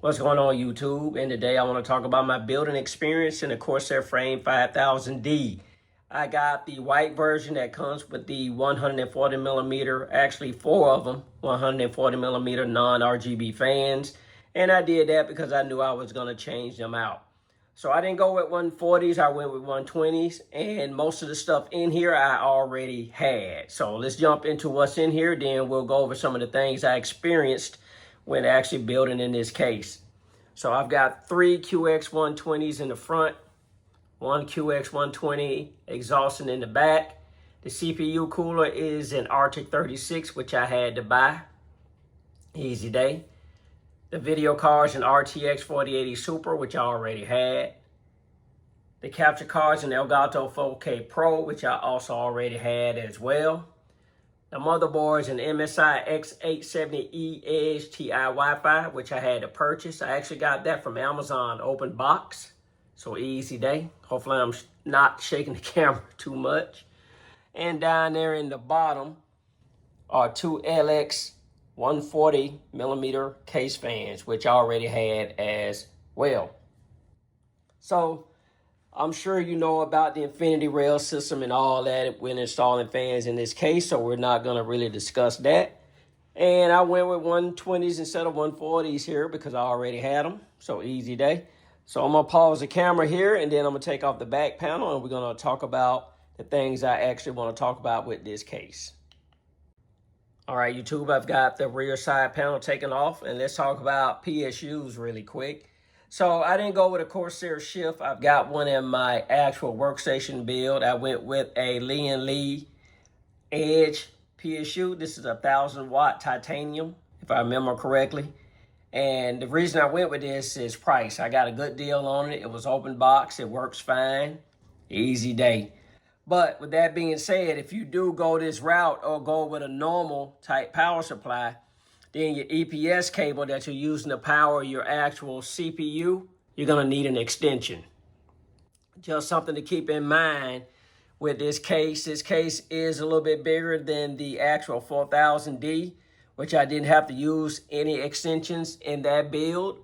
What's going on, YouTube? And today I want to talk about my building experience in the Corsair Frame 5000D. I got the white version that comes with the 140 millimeter, actually four of them, 140 millimeter non-RGB fans. And I did that because I knew I was going to change them out. So I didn't go with 140s, I went with 120s. And most of the stuff in here I already had. So let's jump into what's in here, then we'll go over some of the things I experienced when actually building in this case. So I've got three QX120s in the front, one QX120 exhausting in the back. The CPU cooler is an Arctic 36, which I had to buy. Easy day. The video card's an RTX 4080 Super, which I already had. The capture card's an Elgato 4K Pro, which I also already had as well. The motherboard is an MSI X870E Edge TI Wi-Fi, which I had to purchase. I actually got that from Amazon open box. So easy day. Hopefully I'm not shaking the camera too much. And down there in the bottom are two LX 140 millimeter case fans, which I already had as well. So I'm sure you know about the Infinity Rail system and all that when installing fans in this case, so we're not going to really discuss that. And I went with 120s instead of 140s here because I already had them, so easy day. So I'm going to pause the camera here, and then I'm going to take off the back panel, and we're going to talk about the things I actually want to talk about with this case. All right, YouTube, I've got the rear side panel taken off, and let's talk about PSUs really quick. So I didn't go with a Corsair Shift. I've got one in my actual workstation build. I went with a Lee Edge PSU. This is a 1,000-watt titanium, if I remember correctly. And the reason I went with this is price. I got a good deal on it. It was open box. It works fine. Easy day. But with that being said, if you do go this route or go with a normal type power supply, then your EPS cable that you're using to power your actual CPU, you're going to need an extension. Just something to keep in mind with this case. This case is a little bit bigger than the actual 4000D, which I didn't have to use any extensions in that build.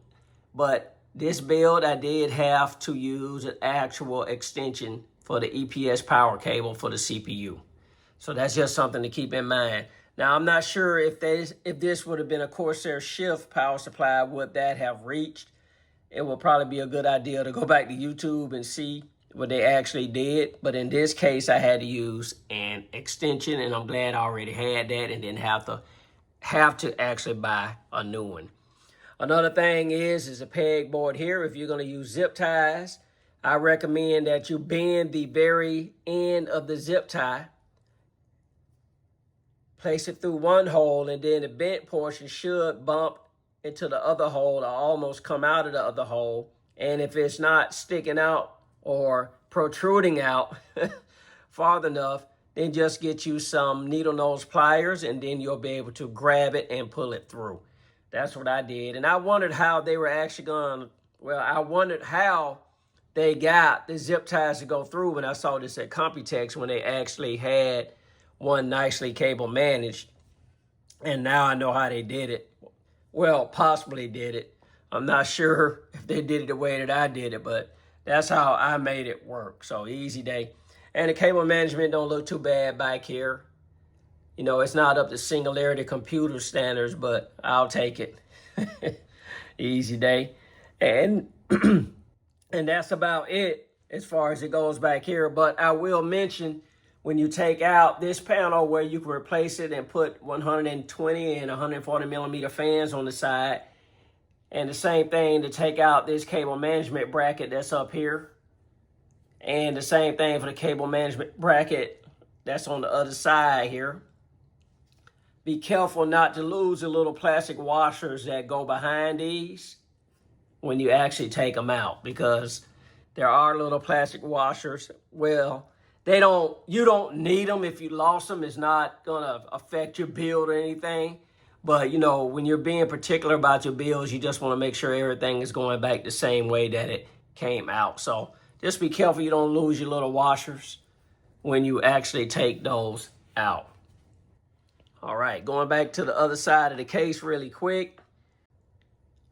But this build, I did have to use an actual extension for the EPS power cable for the CPU. So that's just something to keep in mind. Now, I'm not sure if this would have been a Corsair Shift power supply, would that have reached? It would probably be a good idea to go back to YouTube and see what they actually did. But in this case, I had to use an extension, and I'm glad I already had that and didn't have to actually buy a new one. Another thing is a pegboard here. If you're going to use zip ties, I recommend that you bend the very end of the zip tie, place it through one hole, and then the bent portion should bump into the other hole or almost come out of the other hole. And if it's not sticking out or protruding out far enough, then just get you some needle nose pliers, and then you'll be able to grab it and pull it through. That's what I did. And I wondered how they were actually I wondered how they got the zip ties to go through when I saw this at Computex, when they actually had one nicely cable managed. And now I know how they did it. Well, possibly did it. I'm not sure if they did it the way that I did it, but that's how I made it work. So easy day. And the cable management don't look too bad back here. You know, it's not up to Singularity computer standards, but I'll take it. Easy day. And and that's about it as far as it goes back here. But I will mention, when you take out this panel where you can replace it and put 120 and 140 millimeter fans on the side, and the same thing to take out this cable management bracket that's up here, and the same thing for the cable management bracket that's on the other side here. Be careful not to lose the little plastic washers that go behind these when you actually take them out, because there are little plastic washers. Well, you don't need them. If you lost them, it's not gonna affect your build or anything. But you know, when you're being particular about your builds, you just want to make sure everything is going back the same way that it came out. So just be careful you don't lose your little washers when you actually take those out. All right, going back to the other side of the case really quick.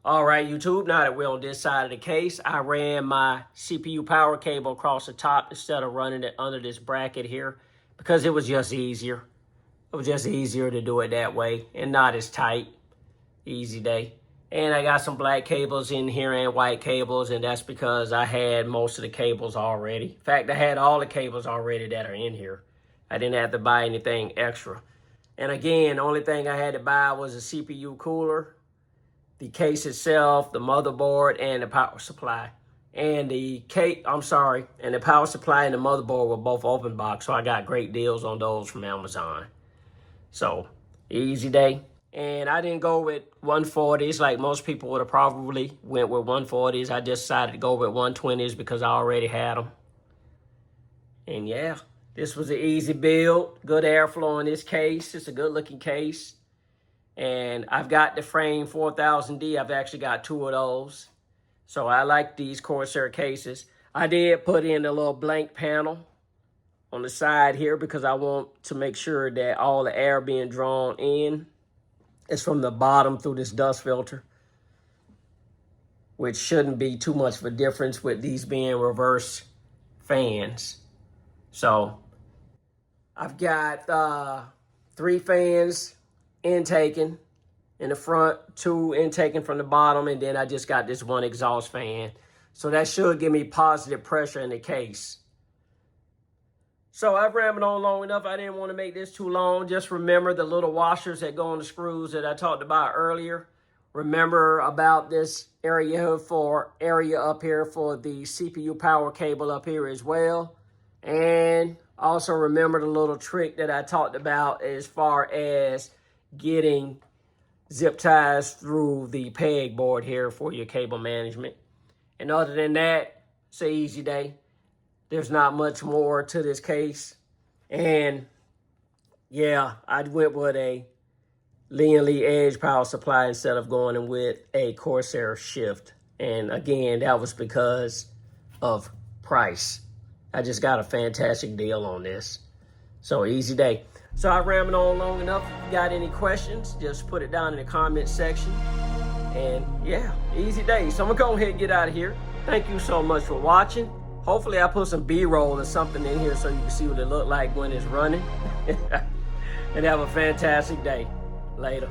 All right, YouTube, now that we're on this side of the case, I ran my CPU power cable across the top instead of running it under this bracket here because it was just easier. It was just easier to do it that way and not as tight. Easy day. And I got some black cables in here and white cables, and that's because I had most of the cables already. In fact, I had all the cables already that are in here. I didn't have to buy anything extra. And again, the only thing I had to buy was a CPU cooler, the case itself, the motherboard, and the power supply. And the and the power supply and the motherboard were both open box, so I got great deals on those from Amazon. So, easy day. And I didn't go with 140s like most people would have probably went with 140s. I just decided to go with 120s because I already had them. And yeah, this was an easy build. Good airflow in this case. It's a good looking case. And I've got the Frame 4000D. I've actually got two of those. So I like these Corsair cases. I did put in a little blank panel on the side here because I want to make sure that all the air being drawn in is from the bottom through this dust filter, which shouldn't be too much of a difference with these being reverse fans. So I've got 3 fans intaking in the front, 2 intaking from the bottom, and then I just got this 1 exhaust fan. So that should give me positive pressure in the case. So I've rambled on long enough. I didn't want to make this too long. Just remember the little washers that go on the screws that I talked about earlier. Remember about this area up here for the CPU power cable up here as well. And also remember the little trick that I talked about as far as getting zip ties through the peg board here for your cable management. And other than that, it's an easy day. There's not much more to this case. And yeah, I went with a Lee Edge power supply instead of going in with a Corsair Shift. And again, that was because of price. I just got a fantastic deal on this. So easy day. So I rambled on long enough. If you got any questions, just put it down in the comment section. And yeah, easy day. So I'm gonna go ahead and get out of here. Thank you so much for watching. Hopefully I put some B-roll or something in here so you can see what it looked like when it's running. And have a fantastic day. Later.